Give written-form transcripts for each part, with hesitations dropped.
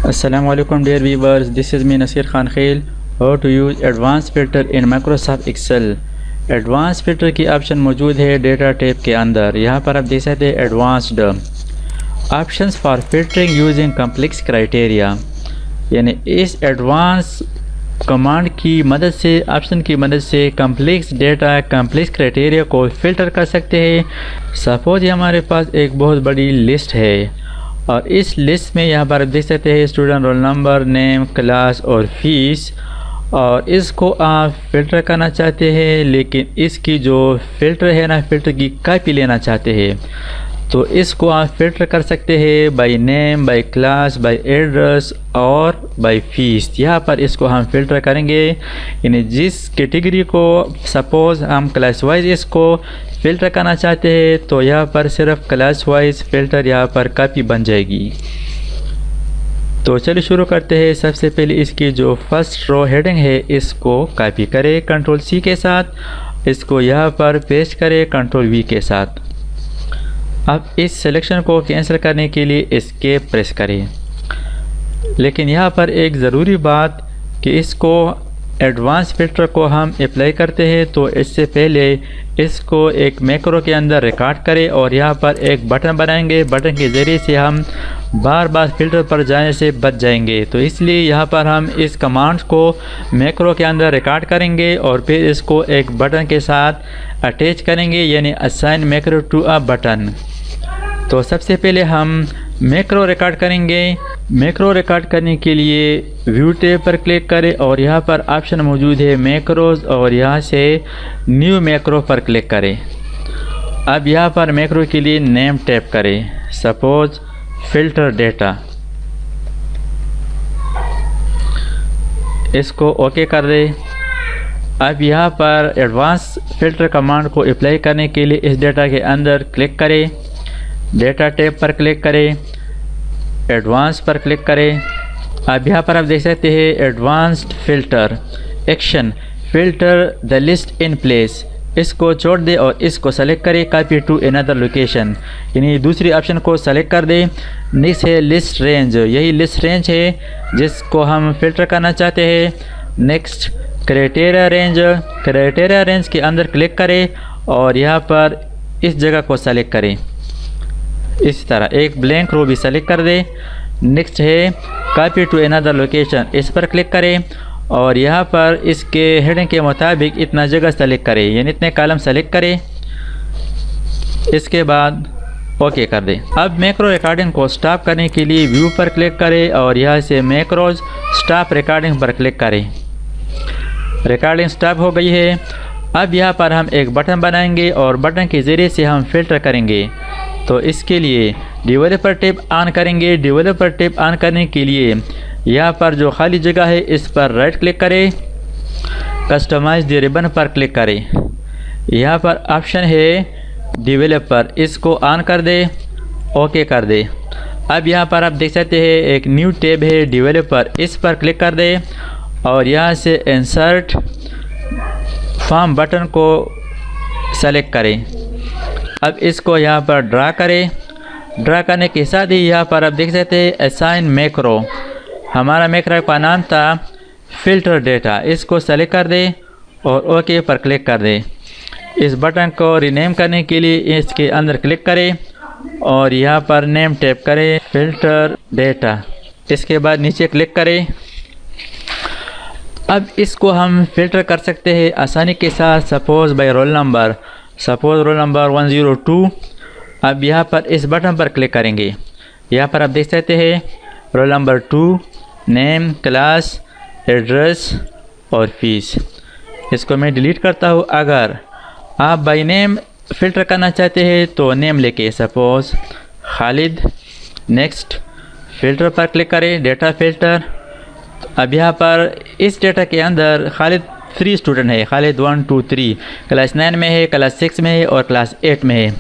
Assalamualaikum dear viewers, this is me Nasir Khan Khail. How to use advanced filter in Microsoft Excel. Advance filter की option मौजूद है data tab के अंदर। यहाँ पर आप देख सकते हैं advanced options for filtering using complex criteria, यानी इस एडवांस कमांड की मदद से ऑप्शन की मदद से कम्प्लेक्स डेटा कम्प्लेक्स क्राइटेरिया को फ़िल्टर कर सकते हैं। सपोज हमारे पास एक बहुत बड़ी लिस्ट है और इस लिस्ट में यहाँ पर देख सकते हैं student roll number, name, class और फीस, और इसको आप फ़िल्टर करना चाहते हैं, लेकिन इसकी जो फ़िल्टर है ना, फ़िल्टर की कॉपी लेना चाहते हैं, तो इसको आप फ़िल्टर कर सकते हैं by name, by class, by address और बाय फीस। यहाँ पर इसको हम फ़िल्टर करेंगे, यानी जिस कैटेगरी को सपोज़ हम क्लास वाइज इसको फ़िल्टर करना चाहते हैं तो यहाँ पर सिर्फ क्लास वाइज फ़िल्टर यहाँ पर कॉपी बन जाएगी। तो चलिए शुरू करते हैं। सबसे पहले इसकी जो फर्स्ट रो हेडिंग है इसको कॉपी करें कंट्रोल सी के साथ, इसको यहाँ पर पेस्ट करें कंट्रोल वी के साथ। अब इस सिलेक्शन को कैंसिल करने के लिए एस्केप प्रेस करें। लेकिन यहाँ पर एक ज़रूरी बात कि इसको एडवांस फिल्टर को हम अप्लाई करते हैं तो इससे पहले इसको एक मैक्रो के अंदर रिकॉर्ड करें और यहाँ पर एक बटन बनाएंगे। बटन के ज़रिए से हम बार बार फ़िल्टर पर जाने से बच जाएंगे, तो इसलिए यहाँ पर हम इस कमांड को मैक्रो के अंदर रिकॉर्ड करेंगे और फिर इसको एक बटन के साथ अटैच करेंगे, यानी assign macro to a button. तो सबसे पहले हम मैक्रो रिकॉर्ड करेंगे। मैक्रो रिकॉर्ड करने के लिए व्यू टैब पर क्लिक करें और यहाँ पर ऑप्शन मौजूद है मैक्रोज, और यहाँ से न्यू मैक्रो पर क्लिक करें। अब यहाँ पर मैक्रो के लिए नेम टैप करें, सपोज फिल्टर डेटा, इसको ओके कर दें। अब यहाँ पर एडवांस फिल्टर कमांड को अप्लाई करने के लिए इस डेटा के अंदर क्लिक करें, डेटा टैब पर क्लिक करें, एडवांस पर क्लिक करें। अब यहाँ पर आप देख सकते हैं advanced filter action filter the list in place, इसको छोड़ दें और इसको सेलेक्ट करें कॉपी टू अनदर लोकेशन, यानी दूसरी ऑप्शन को सेलेक्ट कर दें। नेक्स्ट है लिस्ट रेंज, यही लिस्ट रेंज है जिसको हम फिल्टर करना चाहते हैं। Next criteria range, criteria range के अंदर क्लिक करें और यहाँ पर इस जगह को सेलेक्ट करें, इस तरह एक ब्लैंक रो भी सेलेक्ट कर दें। नेक्स्ट है कॉपी टू अनदर लोकेशन, इस पर क्लिक करें और यहाँ पर इसके हेडिंग के मुताबिक इतना जगह सेलेक्ट करें, यानी इतने कॉलम सेलेक्ट करें। इसके बाद ओके कर दें। अब मैक्रो रिकॉर्डिंग को स्टॉप करने के लिए व्यू पर क्लिक करें और यहाँ से मैक्रोज स्टॉप रिकॉर्डिंग पर क्लिक करें। रिकॉर्डिंग स्टॉप हो गई है। अब यहाँ पर हम एक बटन बनाएंगे और बटन के ज़रिए से हम फिल्टर करेंगे। तो इसके लिए डेवलपर टैब ऑन करेंगे। डेवलपर टैब ऑन करने के लिए यहाँ पर जो खाली जगह है इस पर राइट क्लिक करें, कस्टमाइज द रिबन पर क्लिक करें। यहाँ पर ऑप्शन है डेवलपर, इसको ऑन कर दें, ओके कर दें। अब यहाँ पर आप देख सकते हैं एक न्यू टैब है डेवलपर, इस पर क्लिक कर दें और यहाँ से इंसर्ट फॉर्म बटन को सेलेक्ट करें। अब इसको यहाँ पर ड्रा करें। ड्रा करने के साथ ही यहाँ पर आप देख सकते हैं असाइन मैक्रो, हमारा मैक्रो का नाम था फिल्टर डेटा, इसको सेलेक्ट कर दें और ओके पर क्लिक कर दें। इस बटन को रीनेम करने के लिए इसके अंदर क्लिक करें और यहाँ पर नेम टैप करें फिल्टर डेटा, इसके बाद नीचे क्लिक करें। अब इसको हम फिल्टर कर सकते हैं आसानी के साथ, suppose by roll number, suppose roll number 102। अब यहाँ पर इस बटन पर क्लिक करेंगे। यहाँ पर आप देख सकते हैं roll number 2, name, class, address और फीस। इसको मैं डिलीट करता हूँ। अगर आप बाय नेम फ़िल्टर करना चाहते हैं तो नेम लेके सपोज खालिद। नेक्स्ट फ़िल्टर पर क्लिक करें, डेटा फ़िल्टर। अब यहाँ पर इस डेटा के अंदर खालिद 3 स्टूडेंट है, खालिद 1 2 3, क्लास 9 में है, क्लास 6 में है और क्लास 8 में है।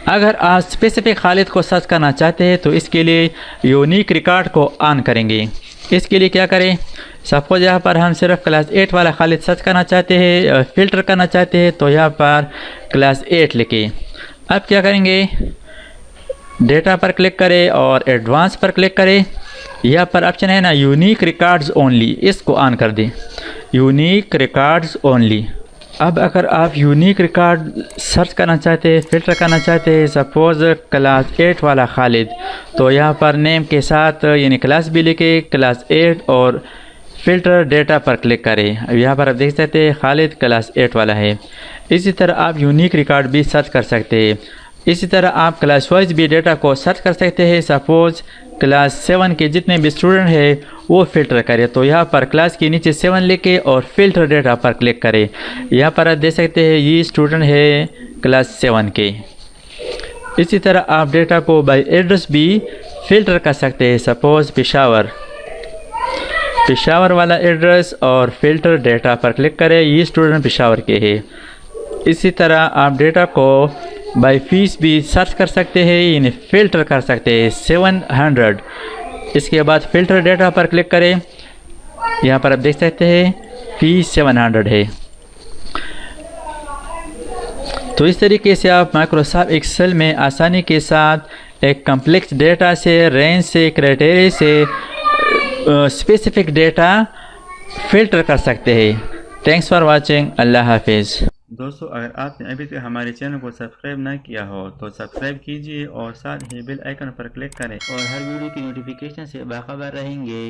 अगर आप स्पेसिफिक खालिद को सर्च करना चाहते हैं तो इसके लिए यूनिक रिकॉर्ड को ऑन करेंगे। इसके लिए क्या करें, सपोज यहाँ पर हम सिर्फ क्लास 8 वाला खालिद सर्च करना चाहते हैं, फ़िल्टर करना चाहते हैं, तो यहाँ पर क्लास 8 लिखें। अब क्या करेंगे, डेटा पर क्लिक करें और एडवांस पर क्लिक करें। यहाँ पर ऑप्शन है ना यूनिक रिकॉर्ड्स ओनली, इसको ऑन कर दें, यूनिक रिकॉर्ड्स ओनली। अब अगर आप यूनिक रिकॉर्ड सर्च करना चाहते हैं, फ़िल्टर करना चाहते हैं, सपोज़ क्लास 8 वाला खालिद, तो यहाँ पर नेम के साथ यानी क्लास भी लिखे क्लास 8 और फ़िल्टर डेटा पर क्लिक करें। अब यहाँ पर आप देख सकते हैं खालिद क्लास 8 वाला है। इसी तरह आप यूनिक रिकॉर्ड भी सर्च कर सकते हैं। इसी तरह आप क्लास वाइज भी डेटा को सर्च कर सकते हैं। सपोज़ क्लास 7 के जितने भी स्टूडेंट हैं वो फ़िल्टर करें, तो यहाँ पर क्लास के नीचे 7 लिखे और फ़िल्टर डेटा पर क्लिक करें। यहाँ पर आप देख सकते हैं ये स्टूडेंट है क्लास 7 के। इसी तरह आप डेटा को बाय एड्रेस भी फ़िल्टर कर सकते हैं। सपोज़ पेशावर वाला एड्रेस और फ़िल्टर डेटा पर क्लिक करें, ये स्टूडेंट पेशावर के हैं। इसी तरह आप डेटा को बाय फीस भी सर्च कर सकते हैं, यानी फ़िल्टर कर सकते हैं 700। इसके बाद फ़िल्टर डेटा पर क्लिक करें, यहाँ पर आप देख सकते हैं फीस 700 है। तो इस तरीके से आप माइक्रोसॉफ्ट एक्सेल में आसानी के साथ एक कम्प्लेक्स डेटा से, रेंज से, क्राइटेरिया से स्पेसिफिक डेटा फ़िल्टर कर सकते हैं। Thanks for watching. अल्लाह हाफिज़। दोस्तों, अगर आपने अभी तक हमारे चैनल को सब्सक्राइब ना किया हो तो सब्सक्राइब कीजिए और साथ ही बेल आइकन पर क्लिक करें और हर वीडियो की नोटिफिकेशन से बाखबर रहेंगे।